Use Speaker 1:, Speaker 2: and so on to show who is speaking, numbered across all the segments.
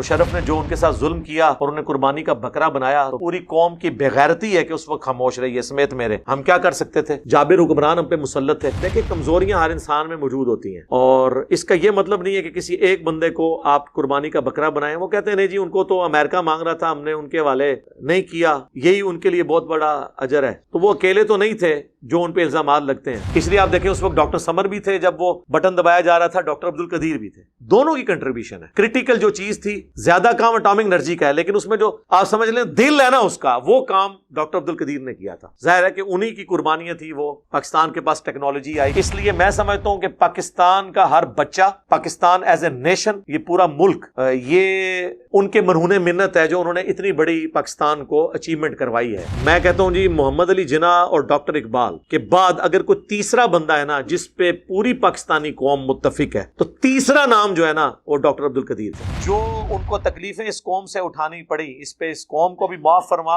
Speaker 1: مشرف نے جو ان کے ساتھ ظلم کیا اور انہیں قربانی کا بکرا بنایا تو پوری قوم کی بغیرتی ہے کہ اس وقت خاموش رہی ہے سمیت میرے. ہم کیا کر سکتے تھے؟ جابر حکمران ہم پہ مسلط تھے. دیکھیں کمزوریاں ہر انسان میں موجود ہوتی ہیں اور اس کا یہ مطلب نہیں ہے کہ کسی ایک بندے کو آپ قربانی کا بکرا بنائیں. وہ کہتے ہیں نہیں جی ان کو تو امریکہ مانگ رہا تھا، ہم نے ان کے حوالے نہیں کیا، یہی ان کے لیے بہت بڑا اجر ہے. تو وہ اکیلے تو نہیں تھے جو ان پہ الزامات لگتے ہیں. اس لیے آپ دیکھیں اس وقت ڈاکٹر سمر بھی تھے جب وہ بٹن دبایا جا رہا تھا، ڈاکٹر عبد القدیر بھی تھے. دونوں کی کنٹریبیوشن ہے. کرٹیکل جو چیز تھی، زیادہ کام اٹامک انرجی کا ہے لیکن اس میں جو آپ سمجھ لیں دل ہے نا اس کا، وہ کام ڈاکٹر عبد القدیر نے کیا تھا. ظاہر ہے کہ انہی کی قربانیاں تھی. وہ پاکستان کے پاس ٹیکنالوجی آئی. اس لیے میں سمجھتا ہوں کہ پاکستان کا ہر بچہ، پاکستان ایز اے نیشن، یہ پورا ملک، یہ ان کے مرہون منت ہے جو انہوں نے اتنی بڑی پاکستان کو اچیومنٹ کروائی ہے. میں کہتا ہوں جی محمد علی جناح اور ڈاکٹر اقبال کے بعد اگر کوئی تیسرا بندہ ہے نا جس پہ پوری پاکستانی قوم متفق ہے تو تیسرا نام جو ہے نا وہ ڈاکٹر عبد القدیر ہے. جو ان کو تکلیفیں اس قوم سے اٹھانی پڑی، اس پہ اس قوم کو بھی معاف فرما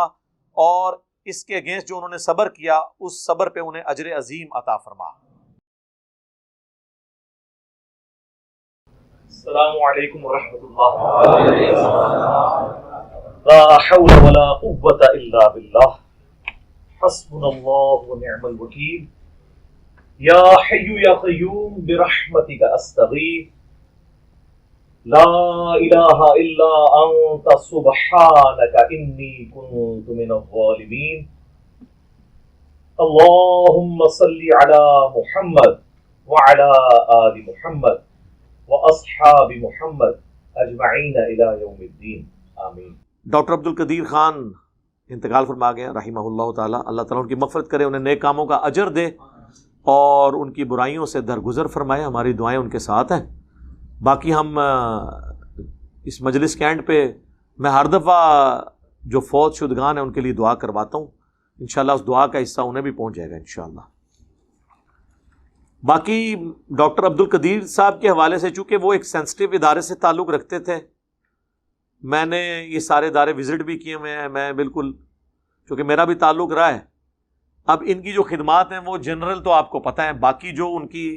Speaker 1: اور اس کے اگینسٹ جو انہوں نے صبر کیا اس صبر پہ انہیں اجر عظیم عطا فرما.
Speaker 2: السلام علیکم ورحمۃ اللہ. لا حول ولا قوة الا باللہ، حسبنا اللہ ونعم الوکیل. یا حی یا قیوم برحمتک استغیث، لا الہ الا انت سبحانک انی کنت من الظالمین. اللہم صلی علی محمد وعلی آل محمد واصحاب محمد اجمعین الی یوم الدین، آمین.
Speaker 1: ڈاکٹر عبد القدیر خان انتقال فرما گئے رحمہ اللہ تعالی. اللہ تعالیٰ ان کی مغفرت کرے، انہیں نیک کاموں کا اجر دے اور ان کی برائیوں سے درگزر فرمائے. ہماری دعائیں ان کے ساتھ ہیں. باقی ہم اس مجلس کے اینڈ پہ میں ہر دفعہ جو فوت شدگان ہیں ان کے لیے دعا کرواتا ہوں. انشاءاللہ اس دعا کا حصہ انہیں بھی پہنچ جائے گا انشاءاللہ. باقی ڈاکٹر عبد القدیر صاحب کے حوالے سے چونکہ وہ ایک سینسٹیو ادارے سے تعلق رکھتے تھے، میں نے یہ سارے ادارے وزٹ بھی کیے ہوئے ہیں. میں بالکل چونکہ میرا بھی تعلق رہا ہے. اب ان کی جو خدمات ہیں وہ جنرل تو آپ کو پتہ ہیں، باقی جو ان کی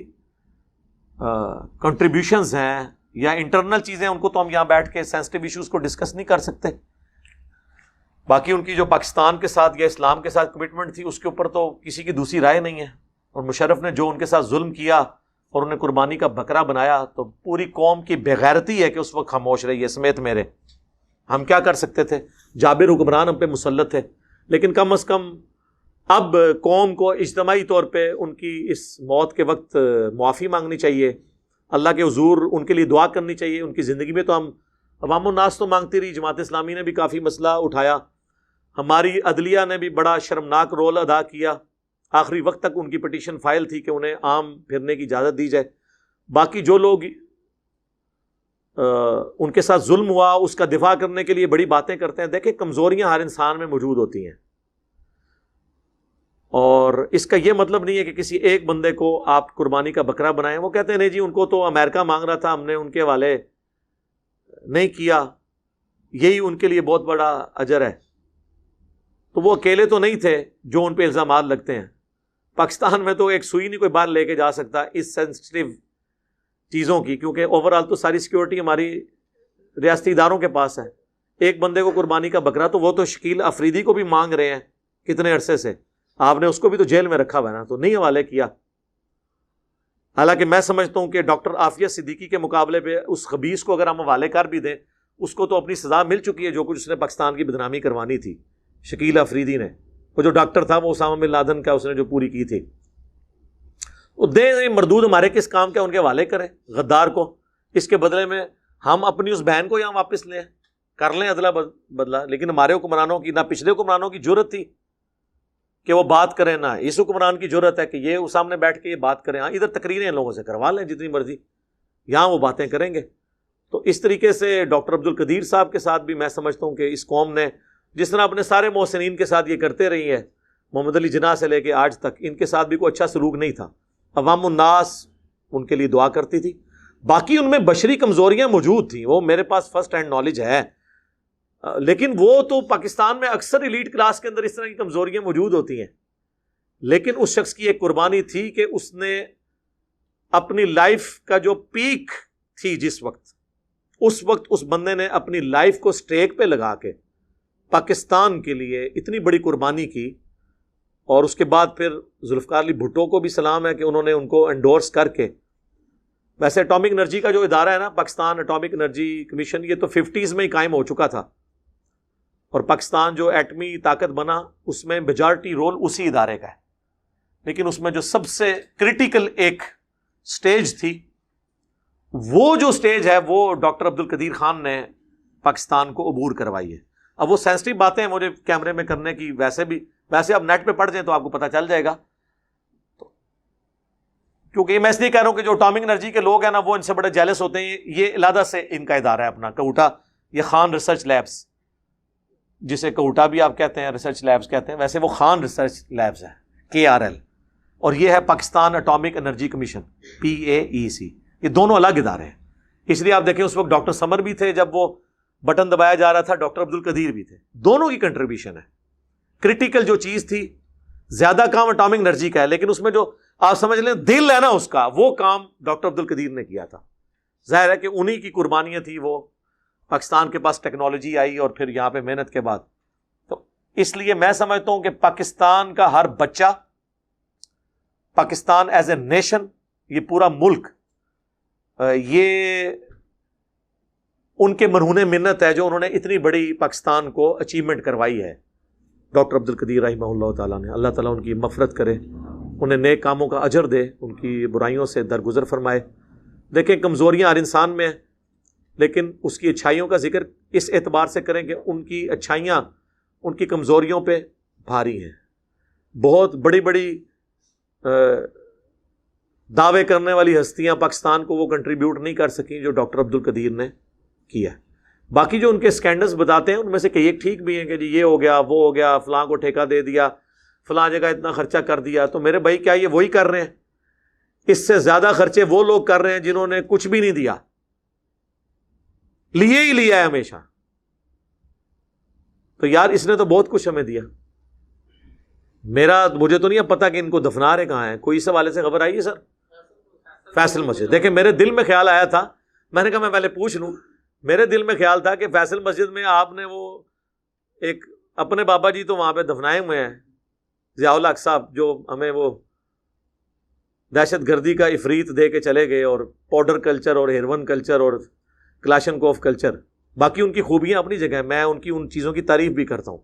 Speaker 1: کنٹریبیوشنز ہیں یا انٹرنل چیزیں ان کو تو ہم یہاں بیٹھ کے سینسٹیو ایشوز کو ڈسکس نہیں کر سکتے. باقی ان کی جو پاکستان کے ساتھ یا اسلام کے ساتھ کمٹمنٹ تھی اس کے اوپر تو کسی کی دوسری رائے نہیں ہے. اور مشرف نے جو ان کے ساتھ ظلم کیا اور انہیں قربانی کا بکرا بنایا تو پوری قوم کی بغیرتی ہے کہ اس وقت خاموش رہی ہے سمیت میرے. ہم کیا کر سکتے تھے؟ جابر حکمران ہم پہ مسلط تھے لیکن کم از کم اب قوم کو اجتماعی طور پہ ان کی اس موت کے وقت معافی مانگنی چاہیے، اللہ کے حضور ان کے لیے دعا کرنی چاہیے. ان کی زندگی میں تو ہم عوام الناس تو مانگتی رہی، جماعت اسلامی نے بھی کافی مسئلہ اٹھایا، ہماری عدلیہ نے بھی بڑا شرمناک رول ادا کیا. آخری وقت تک ان کی پٹیشن فائل تھی کہ انہیں عام پھرنے کی اجازت دی جائے. باقی جو لوگ ان کے ساتھ ظلم ہوا اس کا دفاع کرنے کے لیے بڑی باتیں کرتے ہیں. دیکھیں کمزوریاں ہر انسان میں موجود ہوتی ہیں اور اس کا یہ مطلب نہیں ہے کہ کسی ایک بندے کو آپ قربانی کا بکرا بنائیں. وہ کہتے ہیں نہیں جی ان کو تو امریکہ مانگ رہا تھا، ہم نے ان کے حوالے نہیں کیا، یہی ان کے لیے بہت بڑا اجر ہے. تو وہ اکیلے تو نہیں تھے جو ان پہ الزامات لگتے ہیں. پاکستان میں تو ایک سوئی نہیں کوئی باہر لے کے جا سکتا اس سینسٹیو چیزوں کی، کیونکہ اوور آل تو ساری سیکیورٹی ہماری ریاستی اداروں کے پاس ہے. ایک بندے کو قربانی کا بکرا تو وہ تو شکیل افریدی کو بھی مانگ رہے ہیں کتنے عرصے سے، آپ نے اس کو بھی تو جیل میں رکھا ہوا ہے نا، تو نہیں حوالے کیا. حالانکہ میں سمجھتا ہوں کہ ڈاکٹر عافیہ صدیقی کے مقابلے پہ اس خبیث کو اگر ہم حوالے کر بھی دیں اس کو تو اپنی سزا مل چکی ہے جو کچھ اس نے پاکستان کی بدنامی کروانی تھی. شکیل افریدی نے، وہ جو ڈاکٹر تھا وہ اسامہ بن لادن کا اس نے جو پوری کی تھی، وہ دیں مردود ہمارے کس کام کے ان کے حوالے کریں غدار کو. اس کے بدلے میں ہم اپنی اس بہن کو یہاں واپس لیں، کر لیں ادلا بدلا. لیکن ہمارے حکمرانوں کی نہ پچھلے حکمرانوں کی جرت تھی کہ وہ بات کریں، نہ اس حکمران کی جرت ہے کہ یہ سامنے بیٹھ کے یہ بات کریں. ہاں ادھر تقریریں ان لوگوں سے کروا لیں جتنی مرضی، یہاں وہ باتیں کریں گے. تو اس طریقے سے ڈاکٹر عبد القدیر صاحب کے ساتھ بھی میں سمجھتا ہوں کہ اس قوم نے جس طرح اپنے سارے محسنین کے ساتھ یہ کرتے رہی ہے، محمد علی جناح سے لے کے آج تک ان کے ساتھ بھی کوئی اچھا سلوک نہیں تھا. عوام الناس ان کے لیے دعا کرتی تھی. باقی ان میں بشری کمزوریاں موجود تھیں، وہ میرے پاس فرسٹ ہینڈ نالج ہے، لیکن وہ تو پاکستان میں اکثر ایلیٹ کلاس کے اندر اس طرح کی کمزوریاں موجود ہوتی ہیں. لیکن اس شخص کی ایک قربانی تھی کہ اس نے اپنی لائف کا جو پیک تھی جس وقت اس وقت اس بندے نے اپنی لائف کو سٹیک پہ لگا کے پاکستان کے لیے اتنی بڑی قربانی کی. اور اس کے بعد پھر ذوالفقار علی بھٹو کو بھی سلام ہے کہ انہوں نے ان کو انڈورس کر کے. ویسے اٹامک انرجی کا جو ادارہ ہے نا، پاکستان اٹامک انرجی کمیشن، یہ تو 50s میں ہی قائم ہو چکا تھا، اور پاکستان جو ایٹمی طاقت بنا اس میں میجارٹی رول اسی ادارے کا ہے. لیکن اس میں جو سب سے کرٹیکل ایک سٹیج تھی، وہ جو سٹیج ہے وہ ڈاکٹر عبدالقدیر خان نے پاکستان کو عبور کروائی ہے. اب وہ سینسٹیو باتیں ہیں مجھے کیمرے میں کرنے کی، ویسے آپ نیٹ پہ پڑھ جائیں تو آپ کو پتہ چل جائے گا. کیونکہ میں اس لیے کہہ رہا ہوں کہ جو اٹامک انرجی کے لوگ ہیں نا، وہ ان سے بڑے جیلس ہوتے ہیں. یہ علیحدہ سے ان کا ادارہ ہے اپنا کوٹا، یہ خان ریسرچ لیبس، جسے کوٹا بھی آپ کہتے ہیں، ریسرچ لیبس کہتے ہیں، ویسے وہ خان ریسرچ لیبس ہے، KRL. اور یہ ہے Pakistan atomic energy commission, PAEC. یہ دونوں الگ ادارے ہیں. اس لیے آپ دیکھیں اس وقت ڈاکٹر سمر بھی تھے جب وہ بٹن دبایا جا رہا تھا، ڈاکٹر عبدالقدیر بھی تھے. دونوں کی کنٹریبیوشن ہے. کرٹیکل جو چیز تھی، زیادہ کام اٹامک انرجی کا ہے، لیکن اس میں جو آپ سمجھ لیں دل ہے نا اس کا، وہ کام ڈاکٹر عبدالقدیر نے کیا تھا. ظاہر ہے کہ انہی کی قربانیاں تھی. وہ پاکستان کے پاس ٹیکنالوجی آئی اور پھر یہاں پہ محنت کے بعد. تو اس لیے میں سمجھتا ہوں کہ پاکستان کا ہر بچہ، پاکستان ایز اے نیشن، یہ پورا ملک، یہ ان کے مرہون منت ہے جو انہوں نے اتنی بڑی پاکستان کو اچیومنٹ کروائی ہے. ڈاکٹر عبدالقدیر رحمہ اللہ تعالیٰ نے، اللہ تعالیٰ ان کی مغفرت کرے، انہیں نیک کاموں کا اجر دے، ان کی برائیوں سے درگزر فرمائے. دیکھیں کمزوریاں ہر انسان میں ہیں، لیکن اس کی اچھائیوں کا ذکر اس اعتبار سے کریں کہ ان کی اچھائیاں ان کی کمزوریوں پہ بھاری ہیں. بہت بڑی بڑی دعوے کرنے والی ہستیاں پاکستان کو وہ کنٹریبیوٹ نہیں کر سکیں جو ڈاکٹر عبدالقدیر نے کیا. باقی جو ان کے سکینڈلز بتاتے ہیں ان میں سے کئی ایک ٹھیک بھی ہیں کہ جی یہ ہو گیا، وہ ہو گیا، فلاں کو ٹھیکہ دے دیا، فلاں جگہ اتنا خرچہ کر دیا. تو میرے بھائی کیا یہ وہی کر رہے ہیں؟ اس سے زیادہ خرچے وہ لوگ کر رہے ہیں جنہوں نے کچھ بھی نہیں دیا، لیے ہی لیا ہے ہمیشہ. تو یار اس نے تو بہت کچھ ہمیں دیا. مجھے تو نہیں پتا کہ ان کو دفنا رہے کہاں ہیں. کوئی اس حوالے سے خبر آئی ہے سر؟ فیصل مسجد. دیکھیں میرے دل میں خیال آیا تھا، میں نے کہا میں پہلے پوچھ لوں. میرے دل میں خیال تھا کہ فیصل مسجد میں آپ نے وہ ایک اپنے بابا جی تو وہاں پہ دفنائے ہوئے ہیں، ضیاء الحق صاحب، جو ہمیں وہ دہشت گردی کا افریت دے کے چلے گئے، اور پاؤڈر کلچر اور ہیروئن کلچر اور کلاشنکوف کلچر. باقی ان کی خوبیاں اپنی جگہ ہیں، میں ان کی ان چیزوں کی تعریف بھی کرتا ہوں.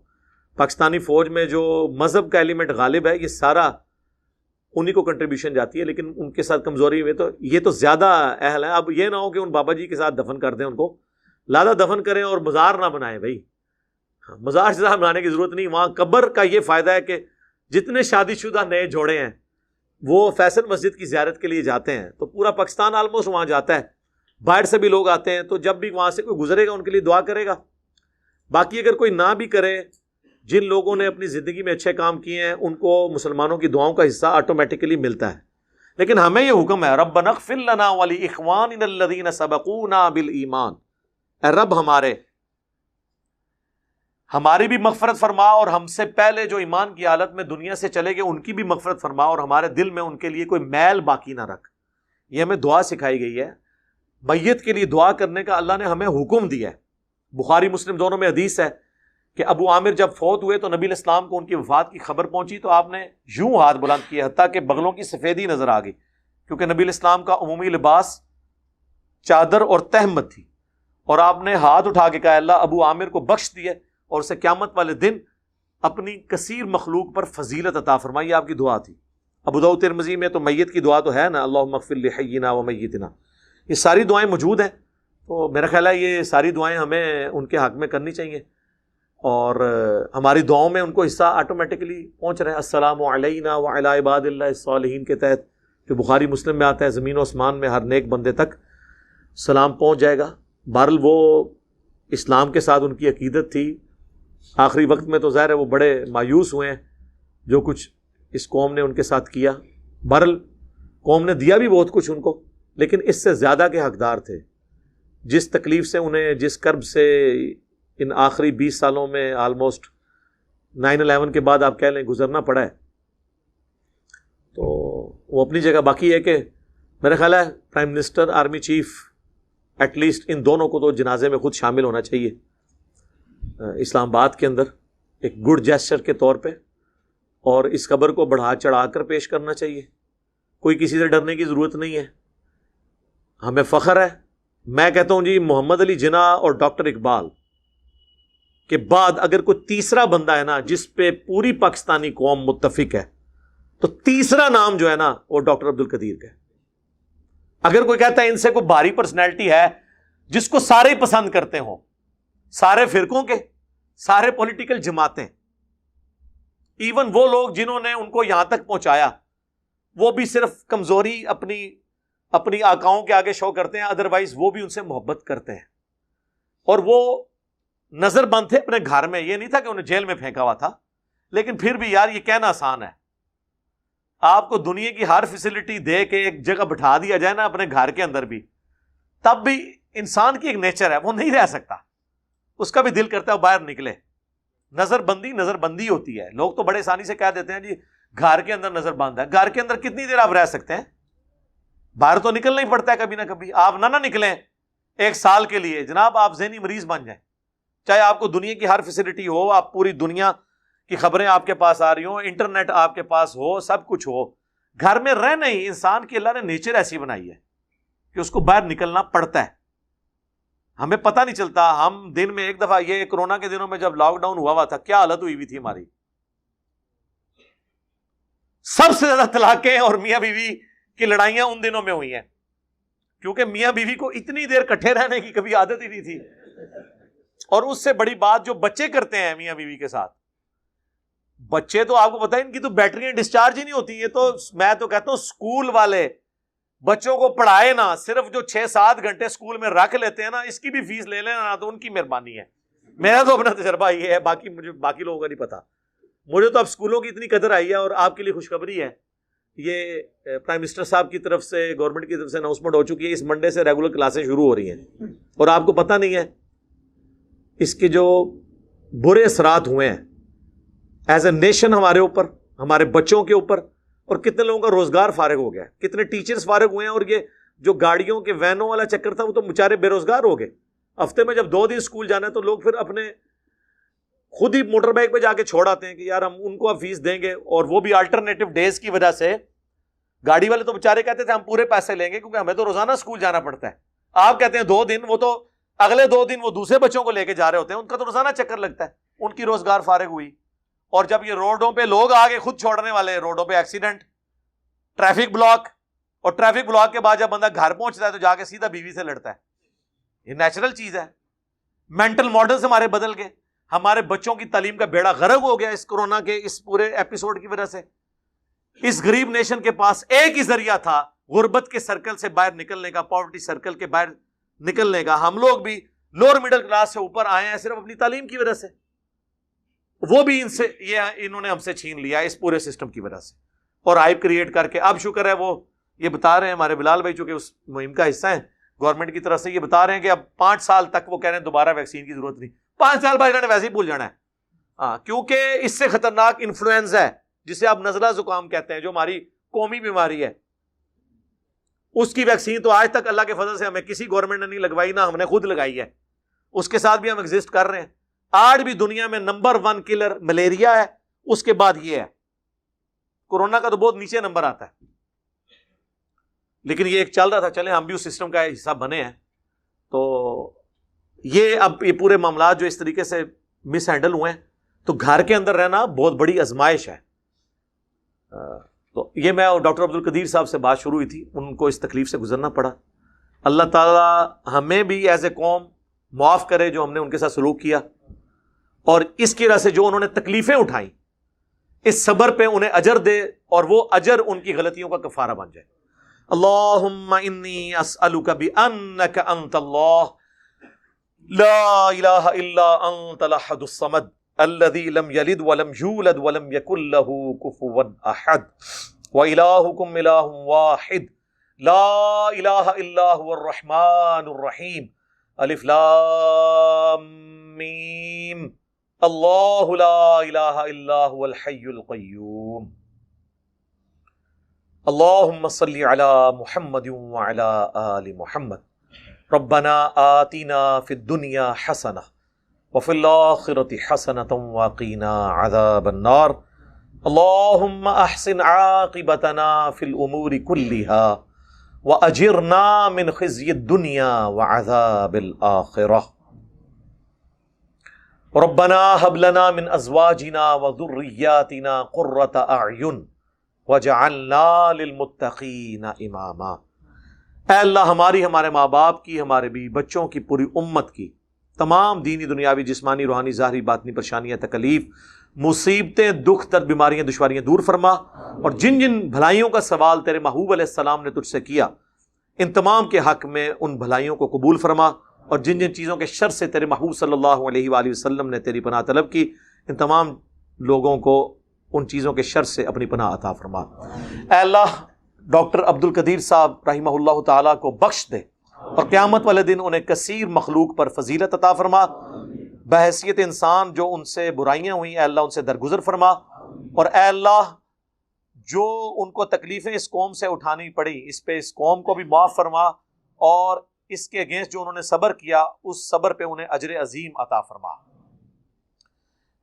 Speaker 1: پاکستانی فوج میں جو مذہب کا ایلیمنٹ غالب ہے، یہ سارا انہی کو کنٹریبیوشن جاتی ہے، لیکن ان کے ساتھ کمزوری ہوئی تو یہ تو زیادہ اہل ہے. اب یہ نہ ہو کہ ان بابا جی کے ساتھ دفن کر دیں، ان کو لادہ دفن کریں اور مزار نہ بنائیں. بھائی مزار سے بنانے کی ضرورت نہیں. وہاں قبر کا یہ فائدہ ہے کہ جتنے شادی شدہ نئے جوڑے ہیں وہ فیصل مسجد کی زیارت کے لیے جاتے ہیں. تو پورا پاکستان آلموسٹ وہاں جاتا ہے، باہر سے بھی لوگ آتے ہیں. تو جب بھی وہاں سے کوئی گزرے گا ان کے لیے دعا کرے گا. باقی اگر کوئی نہ بھی کرے، جن لوگوں نے اپنی زندگی میں اچھے کام کیے ہیں ان کو مسلمانوں کی دعاؤں کا حصہ آٹومیٹکلی ملتا ہے. لیکن ہمیں یہ حکم ہے ربنا اغفر لنا ولاخواننا الذین سبقونا بالایمان، اے رب ہماری بھی مغفرت فرما، اور ہم سے پہلے جو ایمان کی حالت میں دنیا سے چلے گئے ان کی بھی مغفرت فرما، اور ہمارے دل میں ان کے لیے کوئی میل باقی نہ رکھ. یہ ہمیں دعا سکھائی گئی ہے. میت کے لیے دعا کرنے کا اللہ نے ہمیں حکم دیا ہے. بخاری مسلم دونوں میں حدیث ہے کہ ابو عامر جب فوت ہوئے تو نبی علیہ السلام کو ان کی وفات کی خبر پہنچی تو آپ نے یوں ہاتھ بلند کیے حتیٰ کہ بغلوں کی سفیدی نظر آ گئی، کیونکہ نبی علیہ السلام کا عمومی لباس چادر اور تہمت تھی. اور آپ نے ہاتھ اٹھا کے کہا اللہ ابو عامر کو بخش دیے اور اسے قیامت والے دن اپنی کثیر مخلوق پر فضیلت عطا فرمائی. آپ کی دعا تھی. ابو داؤد ترمذی میں تو میت کی دعا تو ہے نا، اللہم اغفر لحینا و میتنا. یہ ساری دعائیں موجود ہیں. تو میرا خیال ہے یہ ساری دعائیں ہمیں ان کے حق میں کرنی چاہیے، اور ہماری دعاؤں میں ان کو حصہ آٹومیٹکلی پہنچ رہا ہے. السلام علینا وعلی عباد اللہ الصالحین کے تحت جو بخاری مسلم میں آتا ہے، زمین و آسمان میں ہر نیک بندے تک سلام پہنچ جائے گا. بہرحال وہ اسلام کے ساتھ ان کی عقیدت تھی. آخری وقت میں تو ظاہر ہے وہ بڑے مایوس ہوئے ہیں جو کچھ اس قوم نے ان کے ساتھ کیا. بہرحال قوم نے دیا بھی بہت کچھ ان کو، لیکن اس سے زیادہ کے حقدار تھے. جس تکلیف سے انہیں، جس کرب سے ان آخری 20 سالوں میں آلموسٹ 9/11 کے بعد آپ کہہ لیں گزرنا پڑا ہے، تو وہ اپنی جگہ. باقی ہے کہ میرا خیال ہے prime minister, army chief at least ان دونوں کو تو جنازے میں خود شامل ہونا چاہیے اسلام آباد کے اندر ایک گڈ جیسچر کے طور پہ، اور اس خبر کو بڑھا چڑھا کر پیش کرنا چاہیے. کوئی کسی سے ڈرنے کی ضرورت نہیں ہے. ہمیں فخر ہے. میں کہتا ہوں جی محمد علی جناح اور ڈاکٹر اقبال کے بعد اگر کوئی تیسرا بندہ ہے نا جس پہ پوری پاکستانی قوم متفق ہے تو تیسرا نام جو ہے نا وہ ڈاکٹر عبد القدیر کا ہے. اگر کوئی کہتا ہے ان سے کوئی بھاری پرسنالٹی ہے جس کو سارے پسند کرتے ہوں، سارے فرقوں کے، سارے پولیٹیکل جماعتیں، ایون وہ لوگ جنہوں نے ان کو یہاں تک پہنچایا، وہ بھی صرف کمزوری اپنی آقاؤں کے آگے شو کرتے ہیں، ادروائز وہ بھی ان سے محبت کرتے ہیں. اور وہ نظر بند تھے اپنے گھر میں، یہ نہیں تھا کہ انہیں جیل میں پھینکا ہوا تھا، لیکن پھر بھی یار یہ کہنا آسان ہے. آپ کو دنیا کی ہر فیسلٹی دے کے ایک جگہ بٹھا دیا جائے نا اپنے گھر کے اندر بھی، تب بھی انسان کی ایک نیچر ہے، وہ نہیں رہ سکتا، اس کا بھی دل کرتا ہے باہر نکلے. نظر بندی ہوتی ہے. لوگ تو بڑے آسانی سے کہہ دیتے ہیں جی گھر کے اندر نظر بند ہے. گھر کے اندر کتنی دیر آپ رہ سکتے ہیں؟ باہر تو نکلنا ہی پڑتا ہے کبھی نہ کبھی. آپ نہ نکلیں ایک سال کے لیے، جناب آپ ذہنی مریض بن جائیں. چاہے آپ کو دنیا کی ہر فیسلٹی ہو، آپ پوری دنیا کی خبریں آپ کے پاس آ رہی ہوں، انٹرنیٹ آپ کے پاس ہو، سب کچھ ہو، گھر میں رہ نہیں. انسان کی اللہ نے نیچر ایسی بنائی ہے کہ اس کو باہر نکلنا پڑتا ہے. ہمیں پتہ نہیں چلتا. ہم دن میں ایک دفعہ، یہ کورونا کے دنوں میں جب لاک ڈاؤن ہوا تھا، کیا حالت ہوئی تھی ہماری. سب سے زیادہ طلاقیں اور میاں بیوی کی لڑائیاں ان دنوں میں ہوئی ہیں، کیونکہ میاں بیوی کو اتنی دیر کٹھے رہنے کی کبھی عادت ہی نہیں تھی. اور اس سے بڑی بات جو بچے کرتے ہیں میاں بیوی کے ساتھ، بچے تو آپ کو پتا ہے ان کی تو بیٹریاں ڈسچارج ہی نہیں ہوتی. یہ تو میں تو کہتا ہوں اسکول والے بچوں کو پڑھائے نا، صرف جو 6-7 گھنٹے اسکول میں رکھ لیتے ہیں نا، اس کی بھی فیس لے لینا تو ان کی مہربانی ہے. میرا تو اپنا تجربہ یہ ہے، باقی لوگوں کا نہیں پتا. مجھے تو اب اسکولوں کی اتنی قدر آئی ہے. اور آپ کے لیے خوشخبری ہے، یہ پرائم منسٹر صاحب کی طرف سے، گورنمنٹ کی طرف سے اناؤنسمنٹ ہو چکی ہے، اس منڈے سے ریگولر کلاسیں شروع ہو رہی ہیں. اور آپ کو پتہ نہیں ہے اس کے جو برے اثرات ہوئے ہیں ایز اے نیشن ہمارے اوپر، ہمارے بچوں کے اوپر. اور کتنے لوگوں کا روزگار فارغ ہو گیا، کتنے ٹیچرز فارغ ہوئے ہیں. اور یہ جو گاڑیوں کے وینوں والا چکر تھا وہ تو بیچارے بے روزگار ہو گئے. ہفتے میں جب 2 دن اسکول جانا ہے تو لوگ پھر اپنے خود ہی موٹر بائک پہ جا کے چھوڑ آتے ہیں کہ یار ہم ان کو اب فیس دیں گے. اور وہ بھی الٹرنیٹو ڈیز کی وجہ سے گاڑی والے تو بیچارے کہتے تھے ہم پورے پیسے لیں گے کیونکہ ہمیں تو روزانہ اسکول جانا پڑتا ہے. آپ کہتے ہیں 2 دن، وہ تو اگلے 2 دن وہ دوسرے بچوں کو لے کے جا رہے ہوتے ہیں، ان کا تو روزانہ چکر لگتا ہے. ان کی روزگار فارغ ہوئی. اور جب یہ روڈوں پہ لوگ آگے خود چھوڑنے والے، روڈوں پہ ایکسیڈنٹ، ٹریفک بلاک، اور ٹریفک بلاک کے بعد جب بندہ گھر پہنچتا ہے تو جا کے سیدھا بیوی سے لڑتا ہے. یہ نیچرل چیز ہے. مینٹل ماڈلز ہمارے بدل گئے. ہمارے بچوں کی تعلیم کا بیڑا غرق ہو گیا اس کورونا کے اس پورے ایپیسوڈ کی وجہ سے. اس غریب نیشن کے پاس ایک ہی ذریعہ تھا غربت کے سرکل سے باہر نکلنے کا، پاورٹی سرکل کے باہر نکلنے کا. ہم لوگ بھی لوور مڈل کلاس سے اوپر آئے ہیں صرف اپنی تعلیم کی وجہ سے. وہ بھی انہوں نے ہم سے چھین لیا اس پورے سسٹم کی وجہ سے، اور ہائپ کریٹ کر کے. اب شکر ہے وہ یہ بتا رہے ہیں ہمارے بلال بھائی، چونکہ اس مہم کا حصہ ہیں گورنمنٹ کی طرف سے، یہ بتا رہے ہیں کہ اب 5 سال تک وہ کہہ رہے ہیں دوبارہ ویکسین کی ضرورت نہیں. 5 سال بعد انہوں نے ویسے ہی بھول جانا ہے. ہاں، کیونکہ اس سے خطرناک انفلوئنزا ہے جسے آپ نزلہ زکام کہتے ہیں، جو ہماری قومی بیماری ہے، اس کی ویکسین تو آج تک اللہ کے فضل سے ہمیں کسی گورنمنٹ نے نہیں لگوائی، نہ ہم نے خود لگائی ہے. اس کے ساتھ بھی ہم ایگزسٹ کر رہے ہیں. آج بھی دنیا میں نمبر 1 کلر ملیریا ہے، اس کے بعد یہ ہے. کورونا کا تو بہت نیچے نمبر آتا ہے، لیکن یہ ایک چل رہا تھا، چلیں ہم بھی اس سسٹم کا حصہ بنے ہیں. تو اب یہ پورے معاملات جو اس طریقے سے مس ہینڈل ہوئے ہیں، تو گھر کے اندر رہنا بہت بڑی آزمائش ہے. تو یہ میں اور ڈاکٹر عبد القدیر صاحب سے بات شروع ہوئی تھی، ان کو اس تکلیف سے گزرنا پڑا. اللہ تعالی ہمیں بھی ایز اے قوم معاف کرے جو ہم نے ان کے ساتھ سلوک کیا، اور اس کی وجہ سے جو انہوں نے تکلیفیں اٹھائیں، اس صبر پہ انہیں اجر دے، اور وہ اجر ان کی غلطیوں کا کفارہ بن جائے. اللہم انی اسألک بانک انت اللہ لا الہ الا انت الاحد الصمد الذی لم یلد ولم یولد ولم یکن له کفوا احد والہکم الہ واحد لا الہ الا هو الرحمن الرحیم الف لام میم اللہ لا الہ الا هو الحی القیوم اللہم صلی علی محمد وعلی آل محمد ربنا آتنا فی الدنیا حسنہ وفی الآخرۃ حسنۃ وقنا عذاب النار اللہم احسن عاقبتنا فی الامور کلہا وأجرنا من خزي الدنيا وعذاب الآخرة ربنا هب لنا من أزواجنا وذرياتنا قرة أعين وجعلنا للمتقين إماما۔ اے اللہ ہمارے ماں باپ کی، ہمارے بھی بچوں کی، پوری امت کی تمام دینی دنیاوی جسمانی روحانی ظاہری باطنی پریشانیاں تکلیف مصیبتیں دکھ درد بیماریاں دشواریاں دور فرما، اور جن جن بھلائیوں کا سوال تیرے محبوب علیہ السلام نے تجھ سے کیا ان تمام کے حق میں ان بھلائیوں کو قبول فرما، اور جن جن چیزوں کے شر سے تیرے محبوب صلی اللہ علیہ وآلہ وسلم نے تیری پناہ طلب کی ان تمام لوگوں کو ان چیزوں کے شر سے اپنی پناہ عطا فرما۔ اے اللہ ڈاکٹر عبد القدیر صاحب رحمہ اللہ تعالیٰ کو بخش دے، اور قیامت والے دن انہیں کثیر مخلوق پر فضیلت عطا فرما، بحیثیت انسان جو ان سے برائیاں ہوئیں اے اللہ ان سے درگزر فرما، اور اے اللہ جو ان کو تکلیفیں اس قوم سے اٹھانی پڑی اس پہ اس قوم کو بھی معاف فرما، اور اس کے اگینسٹ جو انہوں نے صبر کیا اس صبر پہ انہیں اجر عظیم عطا فرما۔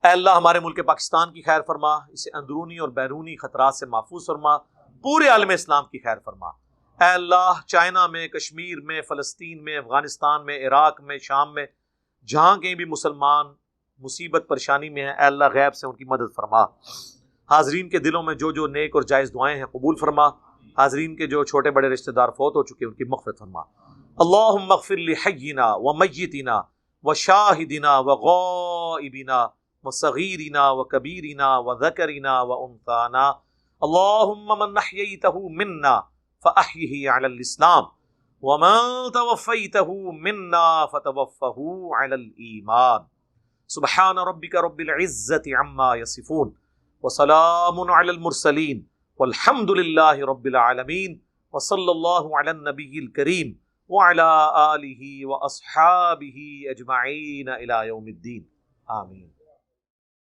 Speaker 1: اے اللہ ہمارے ملک پاکستان کی خیر فرما، اسے اندرونی اور بیرونی خطرات سے محفوظ فرما، پورے عالم اسلام کی خیر فرما۔ اے اللہ چائنا میں، کشمیر میں، فلسطین میں، افغانستان میں، عراق میں، شام میں، جہاں کہیں بھی مسلمان مصیبت پریشانی میں ہیں اے اللہ غیب سے ان کی مدد فرما۔ حاضرین کے دلوں میں جو جو نیک اور جائز دعائیں ہیں قبول فرما، حاضرین کے جو چھوٹے بڑے رشتہ دار فوت ہو چکے ان کی مغفرت فرما۔ اللہم اغفر لحینا ومیتنا وشاہدنا وغائبنا وصغیرنا وکبیرنا وذکرنا وانثانا اللہم من احییتہ منا فاحیہ علی الاسلام ومن توفیتہ منا فتوفہ علی الایمان۔ سبحان ربک رب العزة عما یصفون وسلام علی المرسلین والحمد للہ رب العالمین وصلی اللہ علی النبی الکریم وعلی آلہ واصحابہ اجمعین الی یوم الدین آمین۔